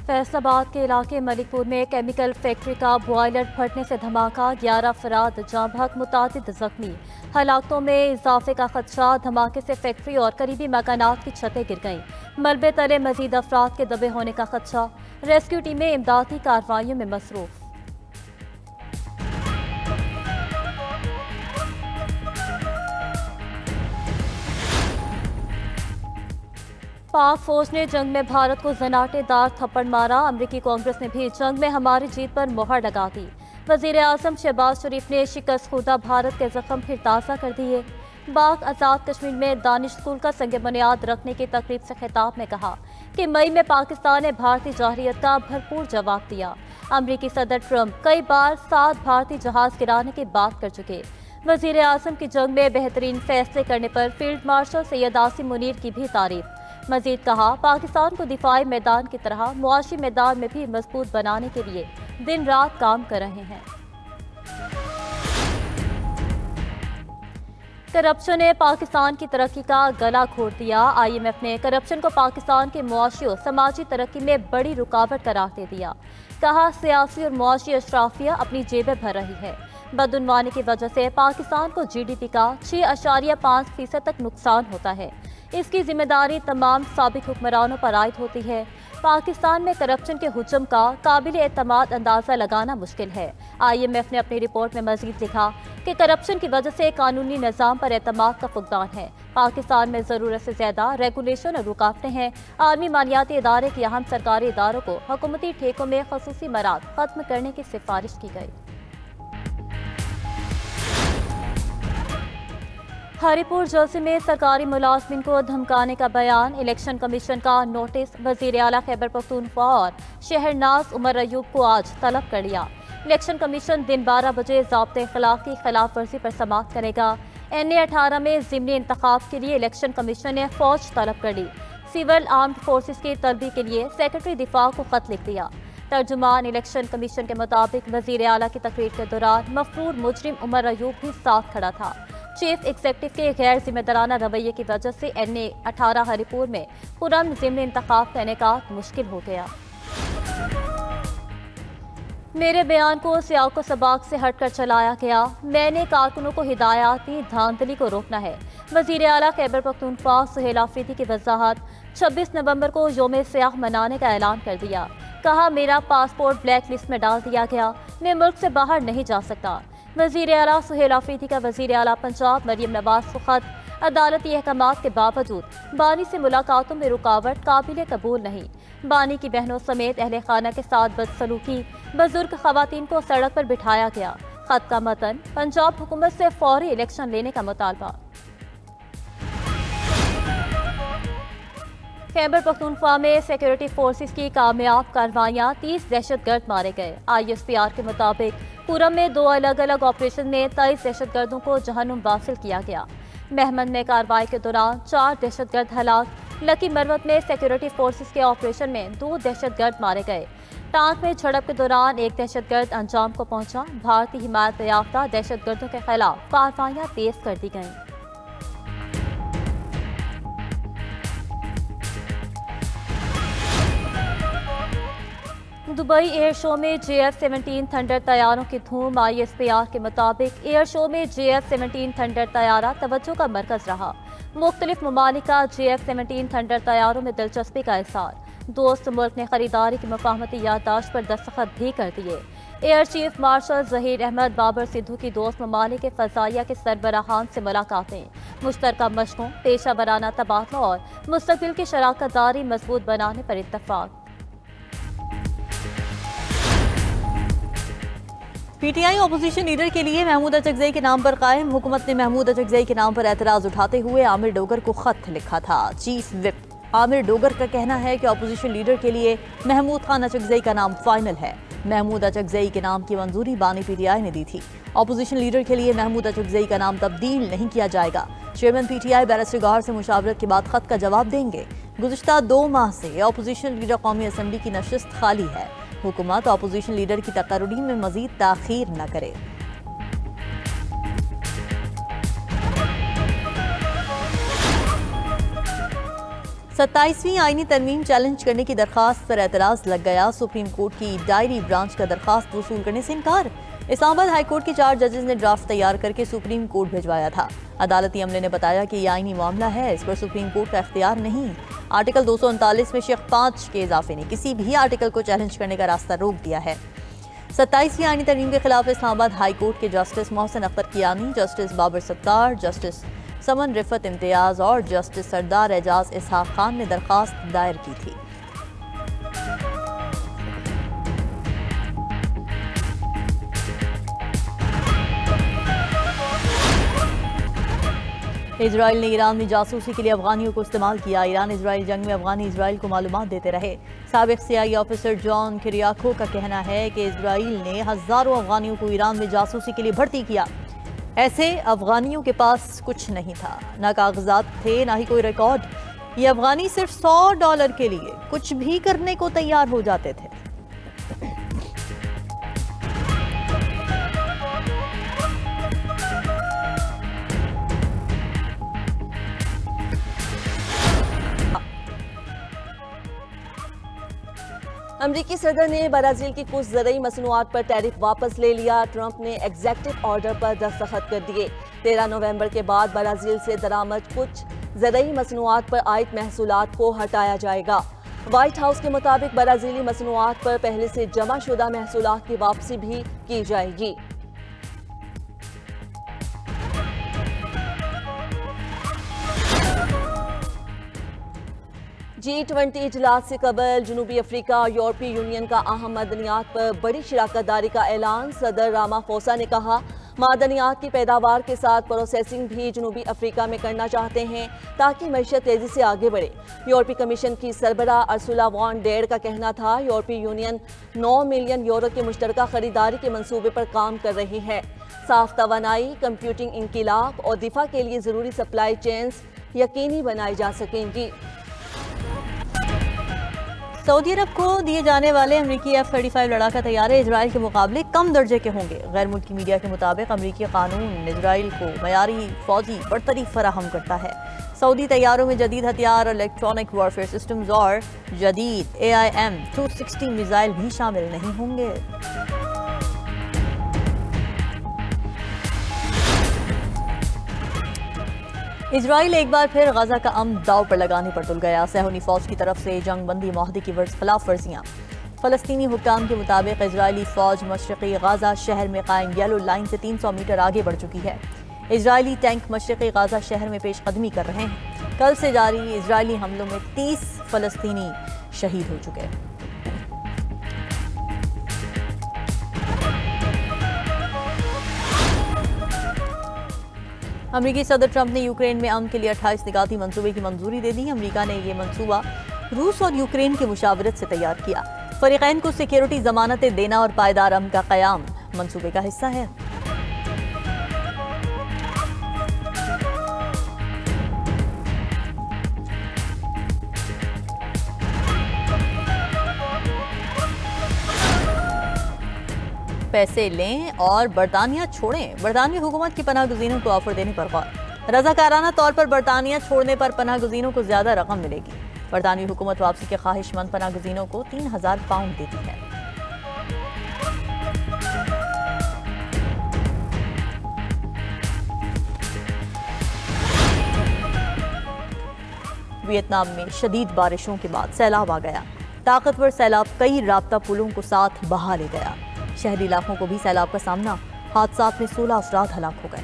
फैसलाबाद के इलाके मलिकपुर में केमिकल फैक्ट्री का बॉयलर फटने से धमाका, 11 अफराद जाँ बहक, मुतादिद जख्मी। हलाकतों में इजाफे का खदशा, धमाके से फैक्ट्री और करीबी मकानात की छतें गिर गईं। मलबे तले मजीद अफराद के दबे होने का खदशा, रेस्क्यू टीमें इमदादी कार्रवाइयों में मसरूफ। पाक फौज ने जंग में भारत को जनाटेदार थप्पड़ मारा, अमरीकी कांग्रेस ने भी जंग में हमारी जीत पर मोहर लगा दी। वजीर आजम शहबाज शरीफ ने शिकस्त खुर्दा भारत के जख्म फिर ताज़ा कर दिए। पाक आज़ाद कश्मीर में दानिश स्कूल का संग बुनियाद रखने की तकरीब से खिताब में कहा कि मई में पाकिस्तान ने भारतीय जारहियत का भरपूर जवाब दिया। अमरीकी सदर ट्रंप कई बार 7 भारतीय जहाज गिराने की बात कर चुके। वजीर आजम की जंग में बेहतरीन फैसले करने पर फील्ड मार्शल सैयद आसिम मुनीर की भी तारीफ। मजीद कहा, पाकिस्तान को दिफाई मैदान की तरह मुआशी मैदान में भी मजबूत बनाने के लिए दिन रात काम कर रहे हैं। करप्शन ने पाकिस्तान की तरक्की का गला घोट दिया। IMF ने करप्शन को पाकिस्तान के मुआशी और समाजी तरक्की में बड़ी रुकावट करार दे दिया। कहा, सियासी और मुआशी अशराफिया अपनी जेबें भर रही है। बदउनवानी की वजह से पाकिस्तान को GDP का 6.5% तक नुकसान होता है। इसकी जिम्मेदारी तमाम साबिक हुक्मरानों पर आयद होती है। पाकिस्तान में करप्शन के हुजम का काबिल एतमाद अंदाज़ा लगाना मुश्किल है। IMF ने अपनी रिपोर्ट में मजीद लिखा कि करप्शन की वजह से कानूनी निज़ाम पर एतमाद का फुकदान है। पाकिस्तान में ज़रूरत से ज़्यादा रेगुलेशन और रुकावटें हैं। आलमी मालियाती इदारे के अहम सरकारी इदारों को हुकूमती ठेकों में खसूसी मराद खत्म करने की सिफारिश की गई। हरिपुर जलसे में सरकारी मुलाजमिन को धमकाने का बयान, इलेक्शन कमीशन का नोटिस। वजीर आला खैबर पख्तूनख्वा और शहरनाज उमर अयूब को आज तलब कर लिया। इलेक्शन कमीशन दिन 12 बजे ज़ाब्ते इख्लाक की खिलाफ वर्जी पर समाअत करेगा। NA 18 में ज़िमनी इंतखाब के लिए इलेक्शन कमीशन ने फौज तलब कर ली। सिविल आर्म्ड फोर्सेस की तलबी के लिए सेक्रेटरी दिफा को खत लिख दिया। तर्जुमान इलेक्शन कमीशन के मुताबिक वजीर आला की तकरीर के दौरान मफरूर मुजरिम उमर अयूब भी साथ खड़ा था। चीफ एग्जीक्यूटिव के गैर जिम्मेदाराना रवैये की वजह से NA 18 हरिपुर में पुरअमन ज़िमनी इंतखाब का इनेकाद मुश्किल हो गया। मेरे बयान को सियाको सबाक से हटकर चलाया गया। मैंने कारकुनों को हिदायत दी, धांधली को रोकना है। वजीर आला खैबर पख्तूनख्वा सुहेल आफरीदी की वजाहत, 26 नवंबर को योम सियाह मनाने का ऐलान कर दिया। कहा, मेरा पासपोर्ट ब्लैक लिस्ट में डाल दिया गया, मैं मुल्क से बाहर नहीं जा सकता। वजीर आला सुहेल आफरीदी का वजीर आला पंजाब मरियम नवाज को खत, अदालती अहकामात के बावजूद बानी से मुलाकातों में रुकावट काबिल कबूल नहीं। बानी की बहनों समेत अहले खाना के साथ बदसलूकी, बुजुर्ग खवातीन को सड़क पर बिठाया गया। खत का मतन, पंजाब हुकूमत से फौरी इलेक्शन लेने का मुतालबा। खैबर पख्तूनख्वा में सिक्योरिटी फोर्सेस की कामयाब कार्रवाइयाँ, 30 दहशतगर्द मारे गए। ISPR के मुताबिक पूरम में 2 अलग अलग ऑपरेशन में 23 दहशतगर्दों को जहन्नुम वासिल किया गया। महमद में कार्रवाई के दौरान 4 दहशतगर्द हलाक। लकी मरवत में सिक्योरिटी फोर्सेस के ऑपरेशन में 2 दहशतगर्द मारे गए। टांक में झड़प के दौरान 1 दहशतगर्द अंजाम को पहुंचा। भारतीय हिमायत याफ्ता दहशतगर्दों के खिलाफ कार्रवाइयाँ तेज कर दी गईं। दुबई एयर शो में JF-17 थंडर तैयारों की धूम। ISPR के मुताबिक एयर शो में JF-17 थंडर तैयारा तवज्जो का मरकज रहा। मुख्तलिफ ममालिक का JF-17 थंडर तैयारों में दिलचस्पी का इज़हार। दोस्त मुल्क ने खरीदारी की मफाहमती याददाश्त पर दस्तखत भी कर दिए। Air chief marshal Zaheer Ahmed Babar Sidhu की दोस्त ममालिक के फ़ज़ाइया के सरबराहान से मुलाकातें, मुश्तरका मशकों, पेशा वराना तबादला और मुस्तक़बिल की शराकत दारी मजबूत बनाने पर इत्तफाक। PTI अपोजिशन लीडर के लिए महमूद अचकज़ई के नाम पर कायम। हुकूमत ने महमूद अचकज़ई के नाम पर एतराज़ उठाते हुए आमिर डोगर को खत लिखा था। चीफ विप आमिर डोगर का कहना है कि अपोजिशन लीडर के लिए महमूद खान अचकज़ई का नाम फाइनल है। महमूद अचकज़ई के नाम की मंजूरी बानी PTI ने दी थी। अपोजिशन लीडर के लिए महमूद अचकज़ई का नाम तब्दील नहीं किया जाएगा। चेयरमैन PTI बैरिस्टर गौहर से मुशावरत के बाद खत का जवाब देंगे। गुज़िश्ता 2 माह से अपोजिशन लीडर कौमी असम्बली की नशिस्त खाली है। हुकूमत अपोजिशन लीडर की तकर्री में मजीद ताख़ीर न करे। 27वीं आईनी तरमीम चैलेंज करने की दरखास्त पर एतराज लग गया। सुप्रीम कोर्ट की डायरी ब्रांच का दरखास्त वसूल करने से इनकार। इस्लामाबाद हाई कोर्ट के 4 जजेस ने ड्राफ्ट तैयार करके सुप्रीम कोर्ट भिजवाया था। अदालती अमले ने बताया कि यह आईनी मामला है, इस पर सुप्रीम कोर्ट का इख्तियार नहीं। आर्टिकल 239 में शेख 5 के इजाफे ने किसी भी आर्टिकल को चैलेंज करने का रास्ता रोक दिया है। 27वीं आईनी तरमीम के खिलाफ इस्लामाबाद हाई कोर्ट के justice Mohsin Akhtar Kayani, justice Babar Sattar, justice Saman Rafat Imtiaz और जस्टिस सरदार एजाज इसहाक खान ने दरखास्त दायर की थी। इजराइल ने ईरान में जासूसी के लिए अफगानियों को इस्तेमाल किया। ईरान इजराइल जंग में अफगानी इजराइल को मालूमात देते रहे। साबिक CIA ऑफिसर जॉन किरियाको का कहना है कि इजराइल ने हजारों अफगानियों को ईरान में जासूसी के लिए भर्ती किया। ऐसे अफगानियों के पास कुछ नहीं था, ना कागजात थे, ना ही कोई रिकॉर्ड। ये अफगानी सिर्फ $100 के लिए कुछ भी करने को तैयार हो जाते थे। अमरीकी सदर ने ब्राजील की कुछ ज़रूरी मसनूआत पर टैरिफ वापस ले लिया। ट्रंप ने एग्जेक्टिव ऑर्डर पर दस्तखत कर दिए। 13 नवंबर के बाद ब्राजील से दरामद कुछ ज़रूरी मसनूआत पर आयद महसूलात को हटाया जाएगा। व्हाइट हाउस के मुताबिक ब्राजीली मसनूआत पर पहले से जमा शुदा महसूलात की वापसी भी की जाएगी। G20 इजलास से कबल जनूबी अफ्रीका और यूरोपीय यूनियन का अहम मादनियात पर बड़ी शराकतदारी का ऐलान। सदर रामाफोसा ने कहा, मादनियात की पैदावार के साथ प्रोसेसिंग भी जनूबी अफ्रीका में करना चाहते हैं ताकि मईशत तेजी से आगे बढ़े। यूरोपीय कमीशन की सरबराह अर्सुला वॉन डेर का कहना था, यूरोपीय यूनियन 9 मिलियन यूरो के मुश्तरका खरीदारी के मंसूबे पर काम कर रही है। साफ तवानाई, कंप्यूटिंग इंकिलाब और दिफा के लिए ज़रूरी सप्लाई चेन्स यकीनी बनाई जा सकेंगी। सऊदी अरब को दिए जाने वाले अमरीकी F-35 लड़ाका तैयारे इजराइल के मुकाबले कम दर्जे के होंगे। गैर मुल्की मीडिया के मुताबिक अमरीकी कानून इजराइल को मयारी फौजी बरतरी फराहम करता है। सऊदी तैयारों में जदीद हथियार, इलेक्ट्रॉनिक वॉरफेयर सिस्टम्स और जदीद AIM-260 मिसाइल भी शामिल नहीं होंगे। इजराइल एक बार फिर गजा का अमन दाव पर लगाने पर तुल गया। सहूनी फौज की तरफ से जंग बंदी माहदे की खिलाफ वर्जियां। फलस्तीनी हुक्काम के मुताबिक इजरायली फौज मशरक़ी गजा शहर में कायम येलो लाइन से 300 मीटर आगे बढ़ चुकी है। इजरायली टैंक मशरक़ी गजा शहर में पेशकदमी कर रहे हैं। कल से जारी इजरायली हमलों में 30 फलस्तीनी शहीद हो चुके हैं। अमरीकी सदर ट्रंप ने यूक्रेन में अमन के लिए 28 निकाती मंसूबे की मंजूरी दे दी। अमरीका ने यह मंसूबा रूस और यूक्रेन की मुशावरत से तैयार किया। फरीकैन को सिक्योरिटी जमानतें देना और पायदार अमन का क़याम मंसूबे का हिस्सा है। पैसे लें और बरतानिया छोड़ें। बरतानवी हुकूमत की पनाह गुज़ीनों को ऑफर देने पर गौर। रज़ाकाराना तौर पर बरतानिया छोड़ने पर पनाह गुज़ीनों को ज्यादा रकम मिलेगी। बरतानवी हुकूमत वापसी के ख्वाहिशमंद पनाह गुज़ीनों को 3000 पाउंड देती है। वियतनाम में शदीद बारिशों के बाद सैलाब आ गया। ताकतवर सैलाब कई राब्ता पुलों को साथ बहा ले गया। शहरी इलाकों को भी सैलाब का सामना। हादसात में 16 अफराद हलाक हो गए।